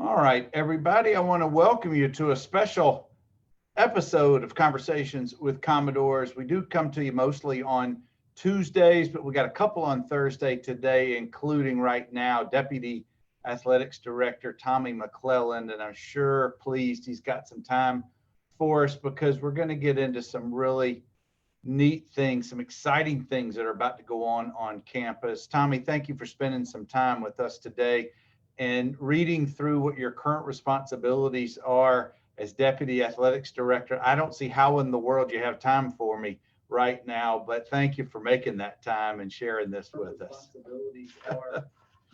All right, everybody, I want to welcome you to a special episode of Conversations with Commodores. We do come to you mostly on Tuesdays, but we got a couple on Thursday today, including right now Deputy Athletics Director Tommy McClelland, and I'm sure pleased he's got some time for us because we're going to get into some really neat things, some exciting things that are about to go on campus. Tommy, thank you for spending some time with us today and reading through what your current responsibilities are as Deputy Athletics Director. I don't see how in the world you have time for me right now, but thank you for making that time and sharing this with us.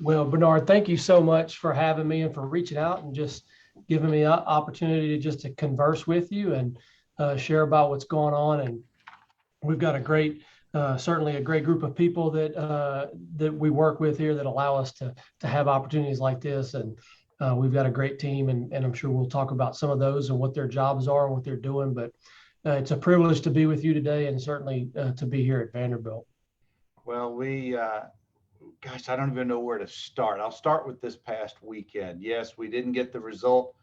Well, Bernard, thank you so much for having me and for reaching out and just giving me an opportunity to converse with you and share about what's going on. And we've got certainly a great group of people that we work with here that allow us to have opportunities like this. And we've got a great team, and I'm sure we'll talk about some of those and what their jobs are and what they're doing. But it's a privilege to be with you today, and certainly to be here at Vanderbilt. Well, I don't even know where to start. I'll start with this past weekend. Yes, we didn't get the result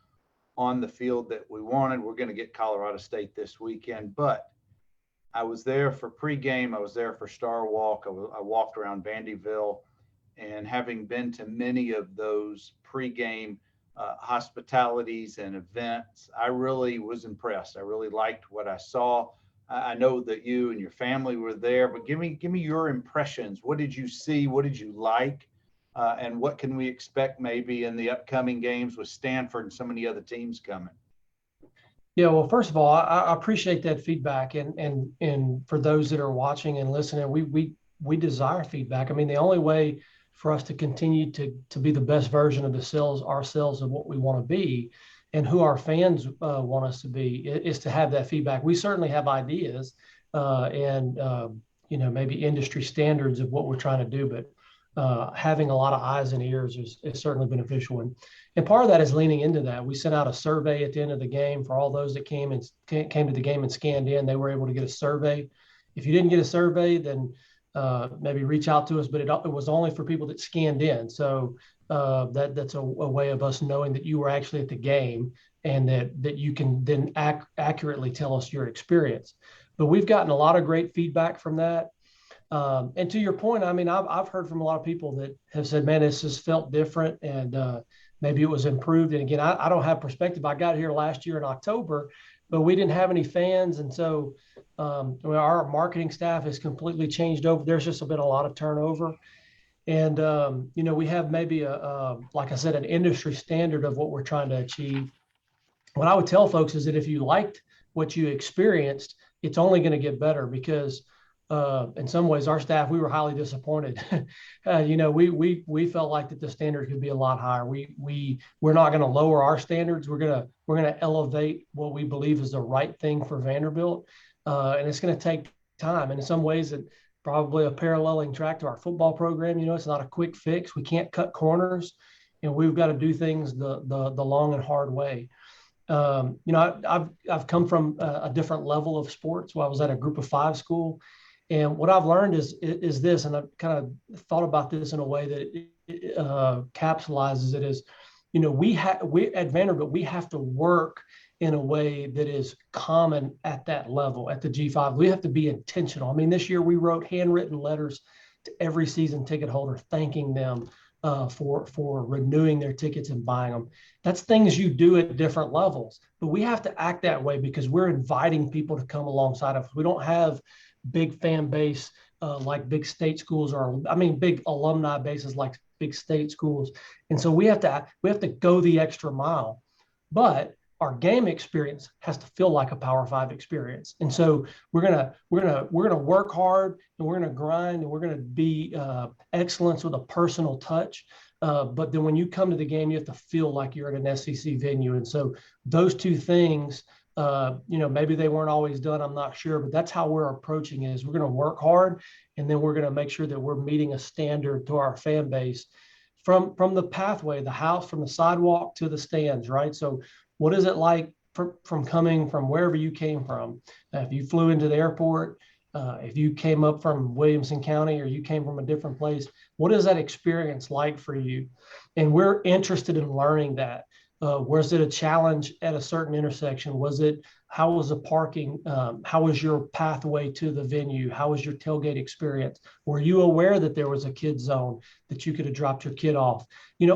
on the field that we wanted. We're going to get Colorado State this weekend, but I was there for pregame. I was there for Star Walk. I walked around Vanderbilt, and having been to many of those pregame hospitalities and events, I really was impressed. I really liked what I saw. I know that you and your family were there, but give me your impressions. What did you see? What did you like? And what can we expect maybe in the upcoming games with Stanford and so many other teams coming? Yeah, well, first of all, I appreciate that feedback, and for those that are watching and listening, we desire feedback. I mean, the only way for us to continue to be the best version of ourselves of what we want to be, and who our fans want us to be, is to have that feedback. We certainly have ideas and maybe industry standards of what we're trying to do, but having a lot of eyes and ears is certainly beneficial. And part of that is leaning into that. We sent out a survey at the end of the game for all those that came to the game and scanned in. They were able to get a survey. If you didn't get a survey, then maybe reach out to us, but it was only for people that scanned in. So that's a way of us knowing that you were actually at the game and that you can then accurately tell us your experience. But we've gotten a lot of great feedback from that. And to your point, I mean, I've heard from a lot of people that have said, man, this has felt different, and maybe it was improved. And again, I don't have perspective. I got here last year in October, but we didn't have any fans. And so our marketing staff has completely changed over. There's just been a lot of turnover. And, we have maybe like I said, an industry standard of what we're trying to achieve. What I would tell folks is that if you liked what you experienced, it's only going to get better, because in some ways, our staff, we were highly disappointed. We felt like that the standard could be a lot higher. We're not going to lower our standards. We're going to elevate what we believe is the right thing for Vanderbilt, and it's going to take time. And in some ways, it probably a paralleling track to our football program. It's not a quick fix. We can't cut corners, and we've got to do things the long and hard way. I've come from a different level of sports. I was at a Group of 5 school. And what I've learned is this, and I've kind of thought about this in a way that it capsulizes it, is, we at Vanderbilt, we have to work in a way that is common at that level, at the G5. We have to be intentional. I mean, this year we wrote handwritten letters to every season ticket holder, thanking them for renewing their tickets and buying them. That's things you do at different levels, but we have to act that way because we're inviting people to come alongside of us. We don't have big fan base like big state schools, big alumni bases like big state schools. And so we have to go the extra mile, but our game experience has to feel like a Power 5 experience. And so we're gonna work hard, and we're gonna grind, and we're gonna be excellence with a personal touch. But then when you come to the game, you have to feel like you're at an SEC venue. And so those two things, maybe they weren't always done, I'm not sure, but that's how we're approaching it. Is we're going to work hard, and then we're going to make sure that we're meeting a standard to our fan base from the pathway, the house, from the sidewalk to the stands, right? So what is it like from coming from wherever you came from? If you flew into the airport, if you came up from Williamson County or you came from a different place, what is that experience like for you? And we're interested in learning that. Was it a challenge at a certain intersection? How was the parking? How was your pathway to the venue? How was your tailgate experience? Were you aware that there was a kid zone that you could have dropped your kid off?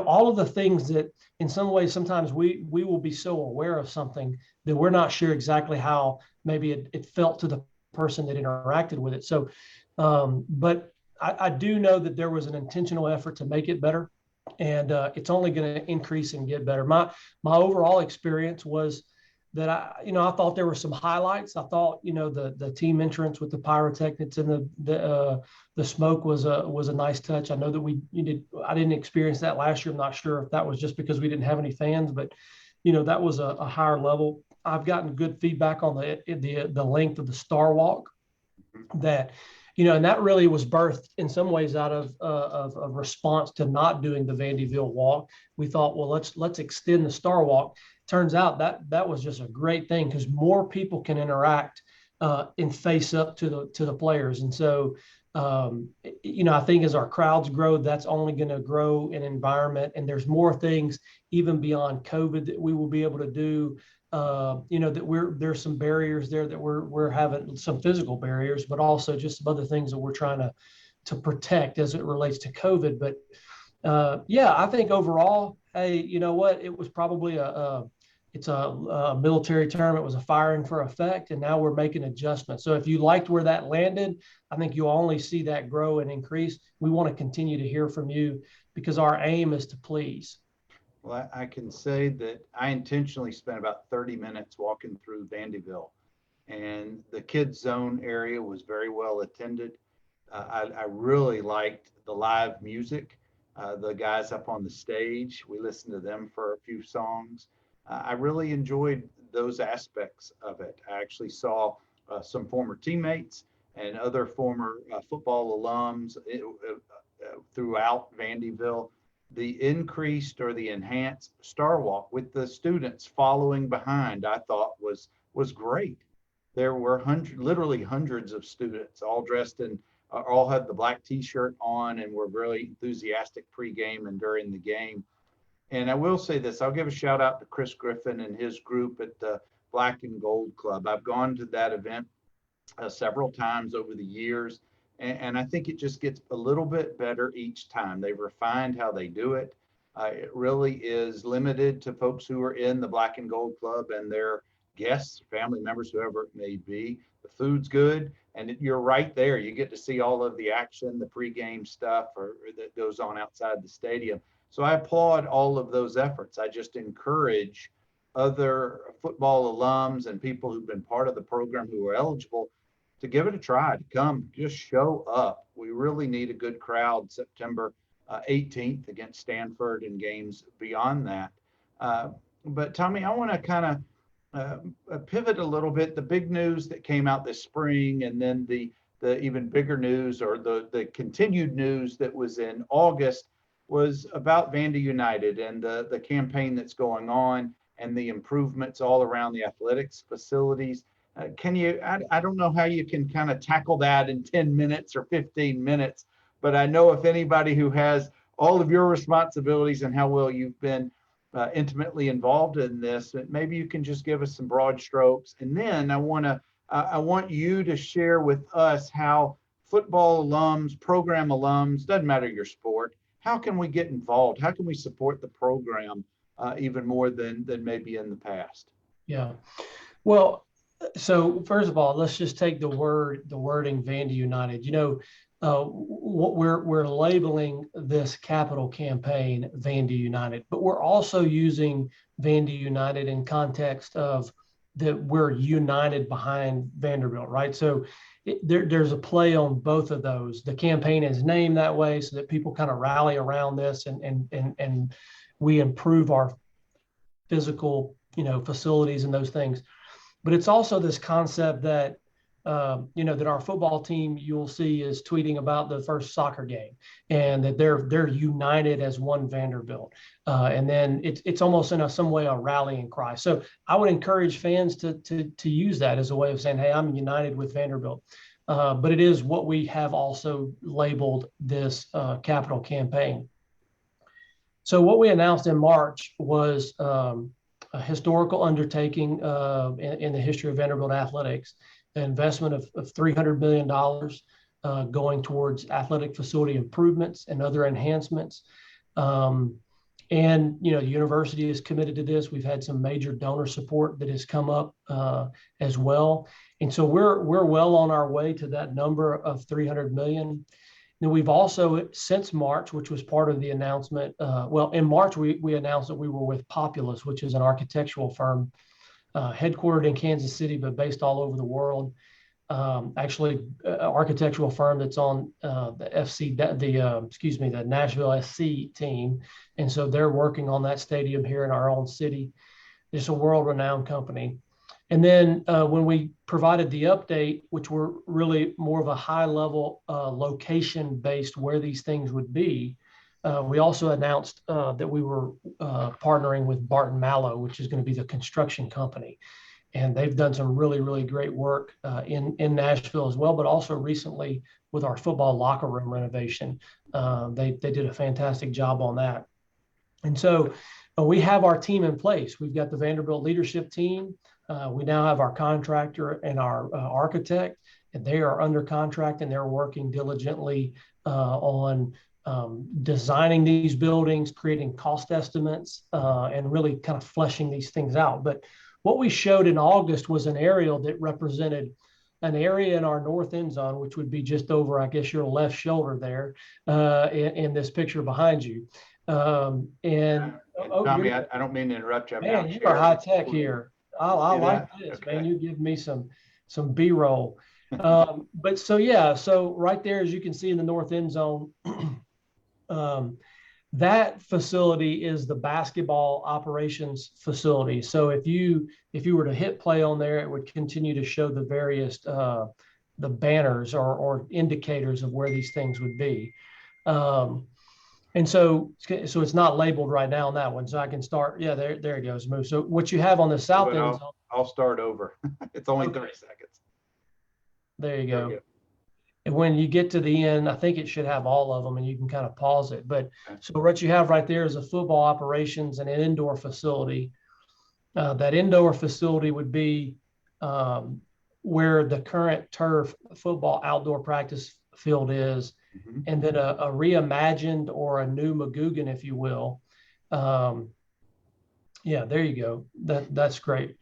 All of the things that in some ways, sometimes we will be so aware of something that we're not sure exactly how maybe it felt to the person that interacted with it. So, but I do know that there was an intentional effort to make it better. And it's only going to increase and get better. My overall experience was that I thought there were some highlights. I thought the team entrance with the pyrotechnics and the smoke was a nice touch. I know that I didn't experience that last year. I'm not sure if that was just because we didn't have any fans, but that was a higher level. I've gotten good feedback on the length of the Star Walk that. And that really was birthed in some ways out of a response to not doing the Vandyville walk. We thought, well, let's extend the Star Walk. Turns out that was just a great thing because more people can interact and face up to the players. And so, I think as our crowds grow, that's only going to grow in environment. And there's more things even beyond COVID that we will be able to do. That there's some barriers there that we're having some physical barriers, but also just some other things that we're trying to protect as it relates to COVID. But I think overall, hey, you know what? It was probably it's a military term. It was a firing for effect, and now we're making adjustments. So if you liked where that landed, I think you'll only see that grow and increase. We want to continue to hear from you because our aim is to please. Well, I can say that I intentionally spent about 30 minutes walking through Vandyville, and the kids zone area was very well attended. I really liked the live music, the guys up on the stage. We listened to them for a few songs. I really enjoyed those aspects of it. I actually saw some former teammates and other former football alums throughout Vandyville. The increased or the enhanced Star Walk with the students following behind, I thought was great. There were literally hundreds of students all dressed in, all had the black t-shirt on and were really enthusiastic pregame and during the game. And I will say this, I'll give a shout out to Chris Griffin and his group at the Black and Gold Club. I've gone to that event several times over the years. And I think it just gets a little bit better each time. They've refined how they do it. It really is limited to folks who are in the Black and Gold Club and their guests, family members, whoever it may be. The food's good, and you're right there. You get to see all of the action, the pregame stuff or that goes on outside the stadium. So I applaud all of those efforts. I just encourage other football alums and people who've been part of the program who are eligible to give it a try, to come, just show up. We really need a good crowd September 18th against Stanford and games beyond that. But Tommy, I want to kind of pivot a little bit. The big news that came out this spring, and then the even bigger news or the continued news that was in August was about VandyUnited and the campaign that's going on and the improvements all around the athletics facilities. Can you, I don't know how you can kind of tackle that in 10 minutes or 15 minutes, but I know if anybody who has all of your responsibilities and how well you've been intimately involved in this, maybe you can just give us some broad strokes. And then I want you to share with us how football alums, program alums, doesn't matter your sport, how can we get involved? How can we support the program even more than maybe in the past? Yeah. Well, so first of all, let's just take the wording VandyUnited. What we're labeling this capital campaign VandyUnited, but we're also using VandyUnited in context of that we're united behind Vanderbilt, right? So there's a play on both of those. The campaign is named that way so that people kind of rally around this and we improve our physical, facilities and those things. But it's also this concept that, that our football team, you'll see, is tweeting about the first soccer game and that they're united as one Vanderbilt. And then it's almost in some way a rallying cry. So I would encourage fans to use that as a way of saying, hey, I'm united with Vanderbilt. but it is what we have also labeled this capital campaign. So what we announced in March was a historical undertaking in the history of Vanderbilt athletics, an investment of $300 million going towards athletic facility improvements and other enhancements. And, the university is committed to this. We've had some major donor support that has come up as well. And so we're well on our way to that number of $300 million. And we've also, since March, which was part of the announcement, in March, we announced that we were with Populous, which is an architectural firm headquartered in Kansas City, but based all over the world. Actually, architectural firm that's on the Nashville SC team. And so they're working on that stadium here in our own city. It's a world-renowned company. And then when we provided the update, which were really more of a high-level location-based where these things would be, we also announced that we were partnering with Barton Mallow, which is going to be the construction company. And they've done some really, really great work in Nashville as well, but also recently with our football locker room renovation. They did a fantastic job on that. And so we have our team in place. We've got the Vanderbilt leadership team. We now have our contractor and our architect, and they are under contract, and they're working diligently on designing these buildings, creating cost estimates, and really kind of fleshing these things out. But what we showed in August was an aerial that represented an area in our north end zone, which would be just over, I guess, your left shoulder there in this picture behind you. Tommy, I don't mean to interrupt you. Man, you are high tech here. I like this, okay. Man. You give me some B-roll. But so right there, as you can see in the north end zone, that facility is the basketball operations facility. So if you were to hit play on there, it would continue to show the various the banners or indicators of where these things would be. And so it's not labeled right now on that one. So I can start. Yeah, there it goes. Move. So what you have on the south end zone. I'll start over. It's only 30 seconds. There you go. And when you get to the end, I think it should have all of them, and you can kind of pause it. But so what you have right there is a football operations and an indoor facility. That indoor facility would be where the current turf football outdoor practice field is, and then a reimagined or a new McGugin, if you will. Yeah, there you go. That's great.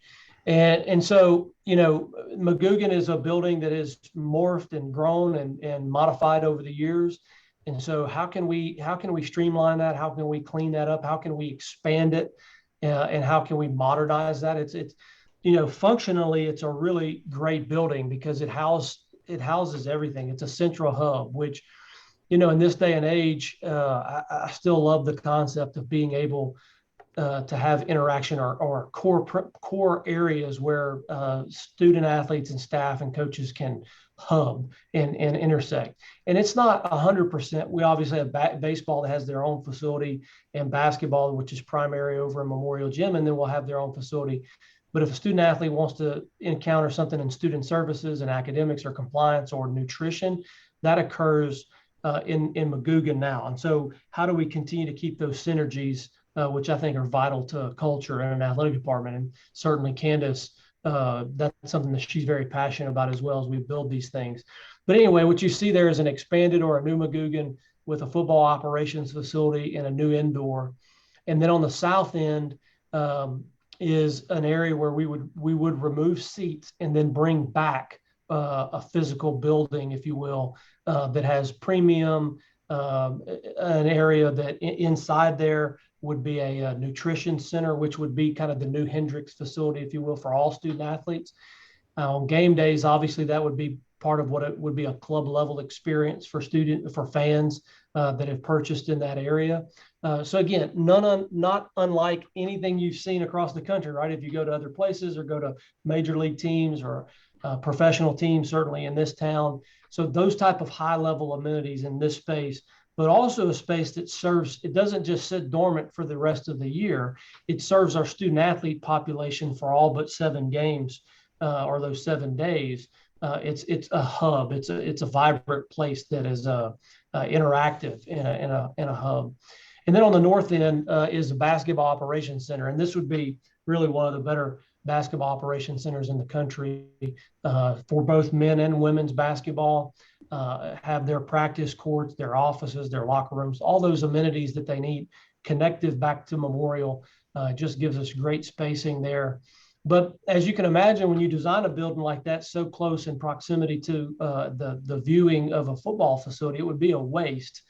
And so, McGugin is a building that has morphed and grown and modified over the years. And so how can we streamline that? How can we clean that up? How can we expand it? And how can we modernize that? It's functionally, it's a really great building because it houses everything. It's a central hub, which, in this day and age, I still love the concept of being able to have interaction or core areas where student athletes and staff and coaches can hub and intersect. And it's not 100%. We obviously have baseball that has their own facility, and basketball, which is primary over in Memorial Gym, and then we'll have their own facility. But if a student athlete wants to encounter something in student services and academics or compliance or nutrition, that occurs in McGugin now. And so how do we continue to keep those synergies, which I think are vital to culture and an athletic department? And certainly Candace, that's something that she's very passionate about as well as we build these things. But anyway, what you see there is an expanded or a new McGugin with a football operations facility and a new indoor. And then on the south end is an area where we would remove seats and then bring back a physical building, if you will, that has premium, an area that inside there would be a nutrition center, which would be kind of the new Hendricks facility, if you will, for all student athletes. On game days, obviously, that would be part of what it would be a club level experience for fans that have purchased in that area. So again, not unlike anything you've seen across the country, right? If you go to other places or go to major league teams or professional teams, certainly in this town. So those type of high level amenities in this space, but also a space that serves, it doesn't just sit dormant for the rest of the year. It serves our student athlete population for all but 7 games or those 7 days. it's a hub. It's a vibrant place that is interactive in a hub. And then on the north end is the basketball operations center, and this would be really one of the better basketball operations centers in the country for both men and women's basketball. Have their practice courts, their offices, their locker rooms, all those amenities that they need, connective back to Memorial. Just gives us great spacing there. But as you can imagine, when you design a building like that so close in proximity to the viewing of a football facility, it would be a waste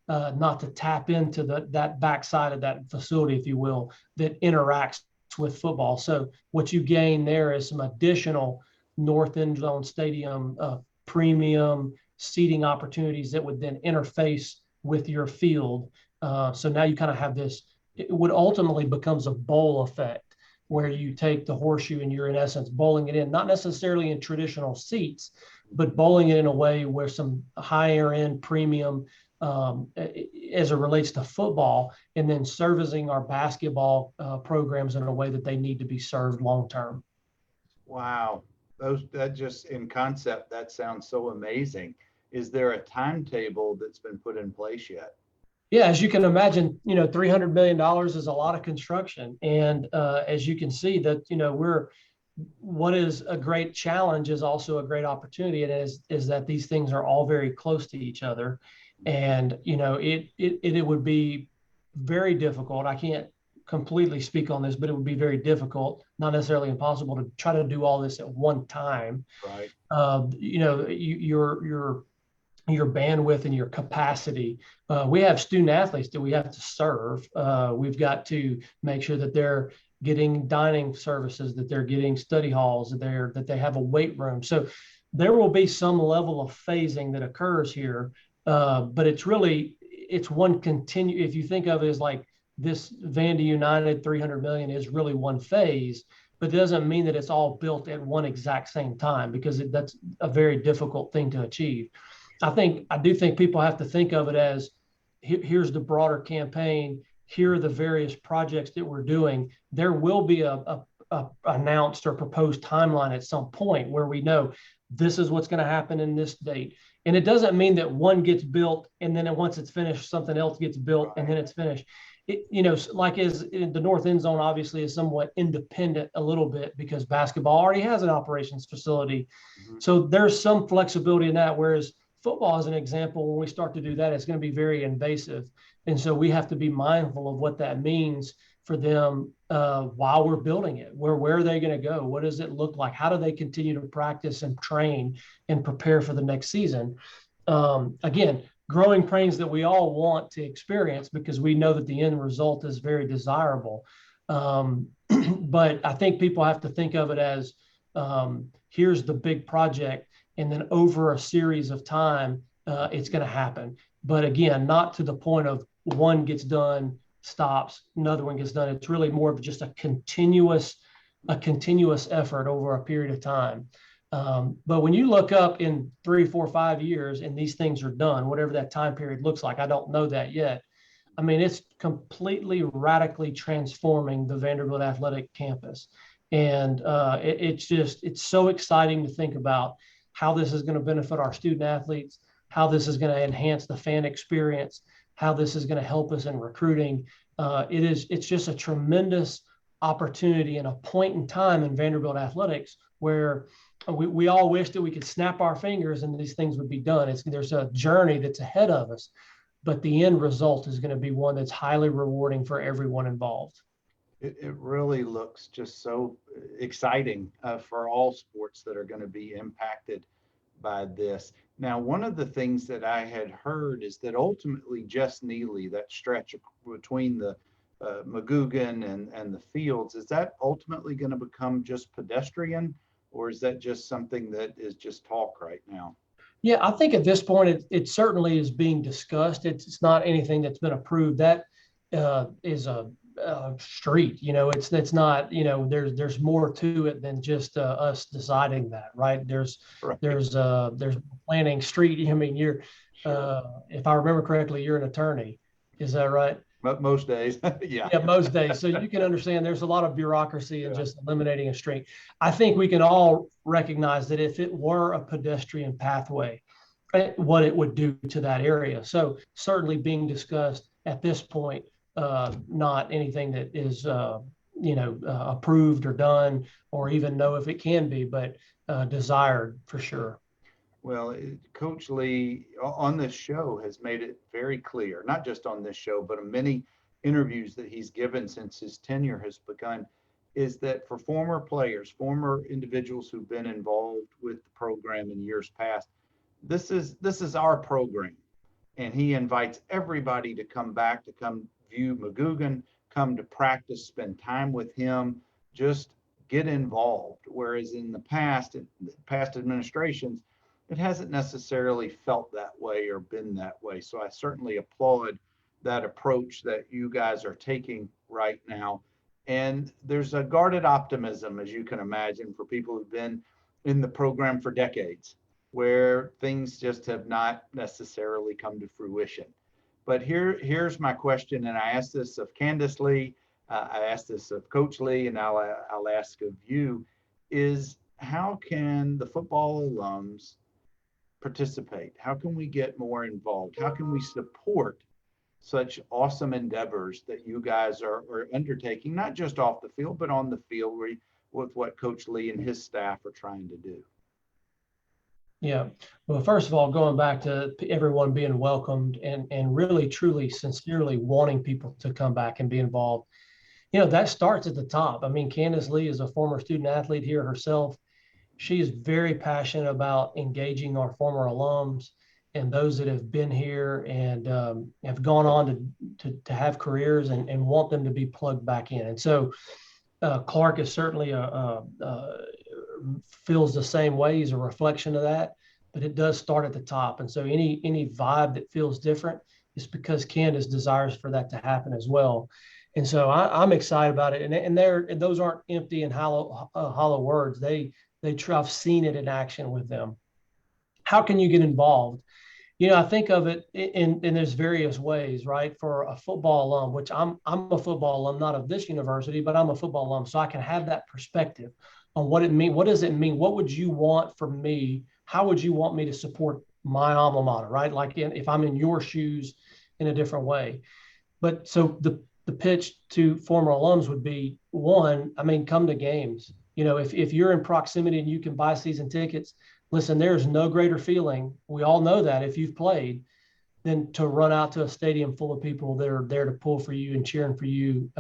not to tap into that backside of that facility, if you will, that interacts with football. So what you gain there is some additional North End Zone Stadium premium seating opportunities that would then interface with your field. So now you kind of have this, it would ultimately becomes a bowl effect where you take the horseshoe and you're in essence bowling it in, not necessarily in traditional seats, but bowling it in a way where some higher end premium as it relates to football, and then servicing our basketball programs in a way that they need to be served long term. Wow. That just in concept, that sounds so amazing. Is there a timetable that's been put in place yet? Yeah, as you can imagine, $300 million is a lot of construction. And as you can see that, what is a great challenge is also a great opportunity. And is that these things are all very close to each other. And, it would be very difficult. I can't completely speak on this, but it would be very difficult, not necessarily impossible, to try to do all this at one time. Right. Your bandwidth and your capacity. We have student athletes that we have to serve. We've got to make sure that they're getting dining services, that they're getting study halls, that they have a weight room. So there will be some level of phasing that occurs here, but it's one if you think of it as like this VandyUnited 300 million is really one phase, but it doesn't mean that it's all built at one exact same time, because that's a very difficult thing to achieve. I do think people have to think of it as here's the broader campaign. Here are the various projects that we're doing. There will be a announced or proposed timeline at some point where we know this is what's going to happen in this date. And it doesn't mean that one gets built and then once it's finished, something else gets built and then it's finished. Like as in the North End Zone, obviously is somewhat independent a little bit because basketball already has an operations facility. Mm-hmm. So there's some flexibility in that. Whereas football, as an example, when we start to do that, it's going to be very invasive. And so we have to be mindful of what that means for them while we're building it. Where are they going to go? What does it look like? How do they continue to practice and train and prepare for the next season? Again, growing pains that we all want to experience because we know that the end result is very desirable. But I think people have to think of it as here's the big project, and then over a series of time, it's going to happen. But again, not to the point of one gets done, stops, another one gets done. It's really more of just a continuous effort over a period of time. But when you look up in 3, 4, 5 years and these things are done, whatever that time period looks like, I don't know that yet. I mean, it's completely radically transforming the Vanderbilt athletic campus. And it's so exciting to think about how this is going to benefit our student athletes, how this is going to enhance the fan experience, how this is going to help us in recruiting. It's just a tremendous opportunity and a point in time in Vanderbilt athletics where we all wish that we could snap our fingers and these things would be done. There's a journey that's ahead of us, but the end result is going to be one that's highly rewarding for everyone involved. It really looks just so exciting for all sports that are going to be impacted by this. Now, one of the things that I had heard is that ultimately Jess Neely, that stretch between the McGugan and the fields, is that ultimately going to become just pedestrian, or is that just something that is just talk right now? Yeah, I think at this point it certainly is being discussed. It's not anything that's been approved. That is a street. It's not. There's more to it than just us deciding that, right? There's planning street. I mean, you're if I remember correctly, you're an attorney. Is that right? Most days. Yeah. Yeah, most days. So you can understand there's a lot of bureaucracy in just eliminating a street. I think we can all recognize that if it were a pedestrian pathway, what it would do to that area. So certainly being discussed at this point, not anything that is, approved or done, or even know if it can be, but desired for sure. Well, Coach Lee on this show has made it very clear, not just on this show, but in many interviews that he's given since his tenure has begun, is that for former players, former individuals who've been involved with the program in years past, this is our program. And he invites everybody to come back, to come view McGugan, come to practice, spend time with him, just get involved. Whereas in the past administrations, it hasn't necessarily felt that way or been that way. So I certainly applaud that approach that you guys are taking right now. And there's a guarded optimism, as you can imagine, for people who've been in the program for decades, where things just have not necessarily come to fruition. But here's my question, and I asked this of Candace Lee, I asked this of Coach Lee, and now I'll ask of you, is how can the football alums participate? How can we get more involved? How can we support such awesome endeavors that you guys are undertaking, not just off the field, but on the field with what Coach Lee and his staff are trying to do? Yeah. Well, first of all, going back to everyone being welcomed and really, truly, sincerely wanting people to come back and be involved, that starts at the top. I mean, Candace Lee is a former student athlete here herself. She is very passionate about engaging our former alums and those that have been here and have gone on to have careers and want them to be plugged back in. And so Clark is certainly feels the same way. He's a reflection of that, but it does start at the top. And so any vibe that feels different is because Candace desires for that to happen as well. And so I'm excited about it. And those aren't empty and hollow words. I've seen it in action with them. How can you get involved? I think of it in there's various ways, right? For a football alum, which I'm a football alum, not of this university, but I'm a football alum, so I can have that perspective on what it means. What does it mean? What would you want from me? How would you want me to support my alma mater, right? Like if I'm in your shoes in a different way. But so the pitch to former alums would be, one, I mean, come to games. If you're in proximity and you can buy season tickets, listen, there's no greater feeling. We all know that if you've played, than to run out to a stadium full of people that are there to pull for you and cheering for you.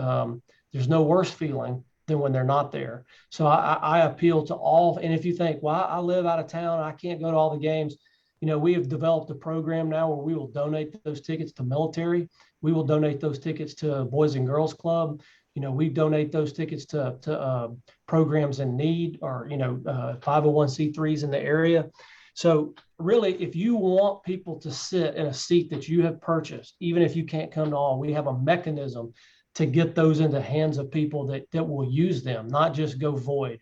There's no worse feeling than when they're not there. So I appeal to all. And if you think, well, I live out of town, I can't go to all the games. We have developed a program now where we will donate those tickets to military. We will donate those tickets to Boys and Girls Club. We donate those tickets to programs in need or, 501c3s in the area. So really, if you want people to sit in a seat that you have purchased, even if you can't come to all, we have a mechanism to get those into the hands of people that will use them, not just go void.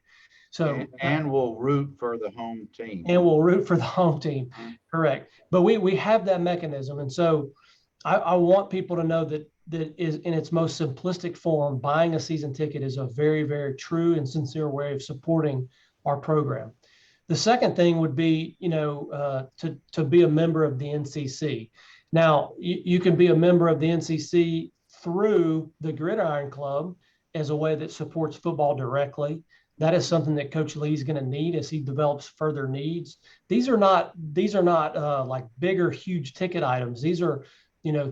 So and we'll root for the home team. And we'll root for the home team. Correct. But we have that mechanism. And so I want people to know that is in its most simplistic form, buying a season ticket is a very, very true and sincere way of supporting our program. The second thing would be, to be a member of the NCC. Now, you can be a member of the NCC through the Gridiron Club as a way that supports football directly. That is something that Coach Lee is going to need as he develops further needs. These are not like bigger, huge ticket items. These are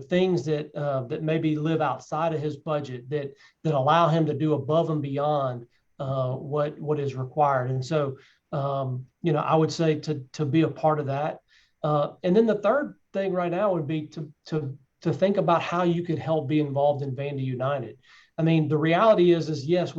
things that maybe live outside of his budget that allow him to do above and beyond what is required. And so, I would say to be a part of that. And then the third thing right now would be to think about how you could help be involved in Vandy United. I mean, the reality is yes,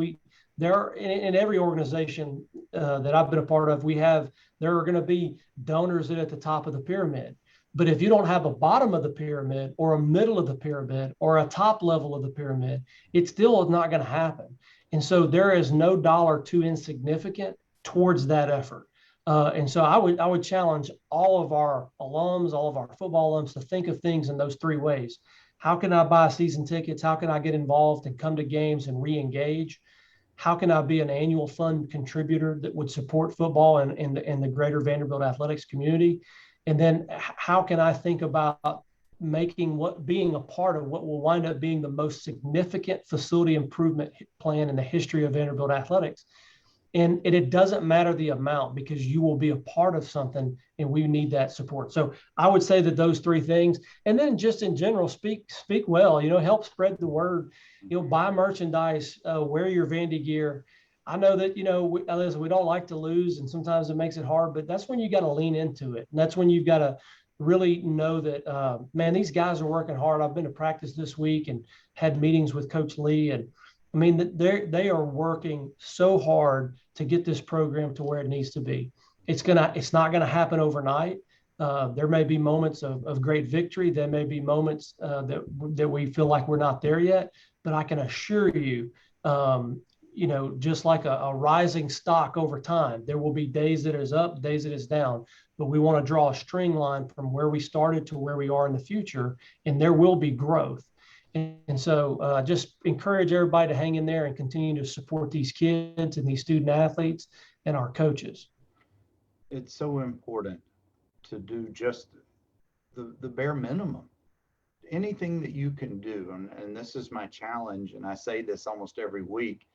there are in every organization that I've been a part of, there are going to be donors at the top of the pyramid. But if you don't have a bottom of the pyramid or a middle of the pyramid or a top level of the pyramid, it still is not going to happen. And so there is no dollar too insignificant towards that effort. And so I would challenge all of our alums, all of our football alums to think of things in those three ways. How can I buy season tickets? How can I get involved and come to games and re-engage? How can I be an annual fund contributor that would support football and the greater Vanderbilt athletics community? And then how can I think about being a part of what will wind up being the most significant facility improvement plan in the history of Vanderbilt athletics? And it doesn't matter the amount, because you will be a part of something and we need that support. So I would say that those three things, and then just in general, speak well, help spread the word, buy merchandise, wear your Vandy gear. I know that, we don't like to lose, and sometimes it makes it hard, but that's when you got to lean into it. And that's when you've got to really know that, man, these guys are working hard. I've been to practice this week and had meetings with Coach Lee, and I mean, they are working so hard to get this program to where it needs to be. It's not gonna happen overnight. There may be moments of great victory. There may be moments that we feel like we're not there yet. But I can assure you, just like a rising stock over time, there will be days that is up, days that is down. But we want to draw a string line from where we started to where we are in the future, and there will be growth. And so just encourage everybody to hang in there and continue to support these kids and these student athletes and our coaches. It's so important to do just the bare minimum. Anything that you can do, and this is my challenge, and I say this almost every week,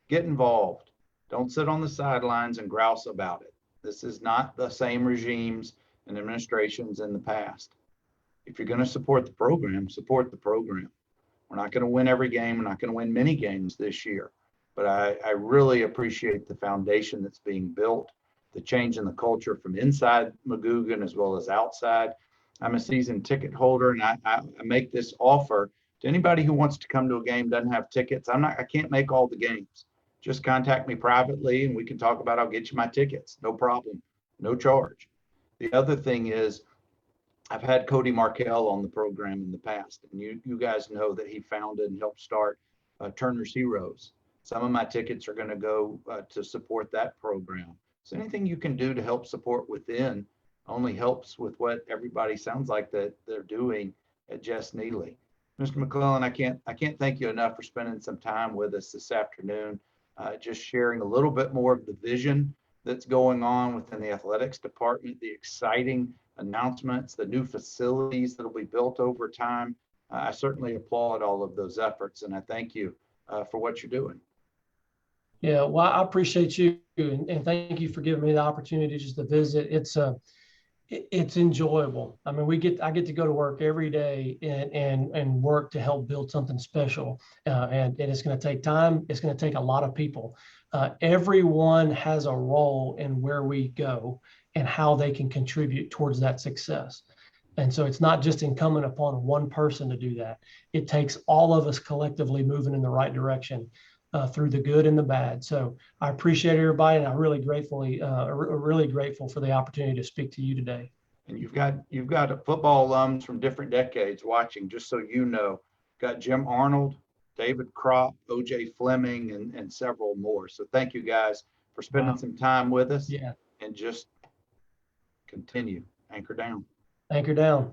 get involved. Don't sit on the sidelines and grouse about it. This is not the same regimes and administrations in the past. If you're going to support the program, support the program. We're not going to win every game. We're not going to win many games this year. But I really appreciate the foundation that's being built, the change in the culture from inside Magoogan as well as outside. I'm a season ticket holder, and I make this offer to anybody who wants to come to a game, doesn't have tickets. I can't make all the games. Just contact me privately and we can talk about, I'll get you my tickets. No problem. No charge. The other thing is, I've had Cody Markell on the program in the past, and you guys know that he founded and helped start Turner's Heroes. Some of my tickets are going to go to support that program. So anything you can do to help support within only helps with what everybody sounds like that they're doing at Jess Neely. Mr. McClelland, I can't thank you enough for spending some time with us this afternoon, just sharing a little bit more of the vision that's going on within the athletics department, the exciting announcements, the new facilities that will be built over time. I certainly applaud all of those efforts, and I thank you for what you're doing. Yeah, well, I appreciate you, and thank you for giving me the opportunity just to visit. It's enjoyable. I mean, I get to go to work every day and work to help build something special, and it's going to take time. It's going to take a lot of people. Everyone has a role in where we go and how they can contribute towards that success. And so it's not just incumbent upon one person to do that. It takes all of us collectively moving in the right direction through the good and the bad. So I appreciate everybody, and I'm really grateful for the opportunity to speak to you today. And you've got football alums from different decades watching, just so you know. Got Jim Arnold, David Kropp, OJ Fleming, and several more. So thank you guys for spending some time with us. Yeah. And just continue. Anchor down. Anchor down.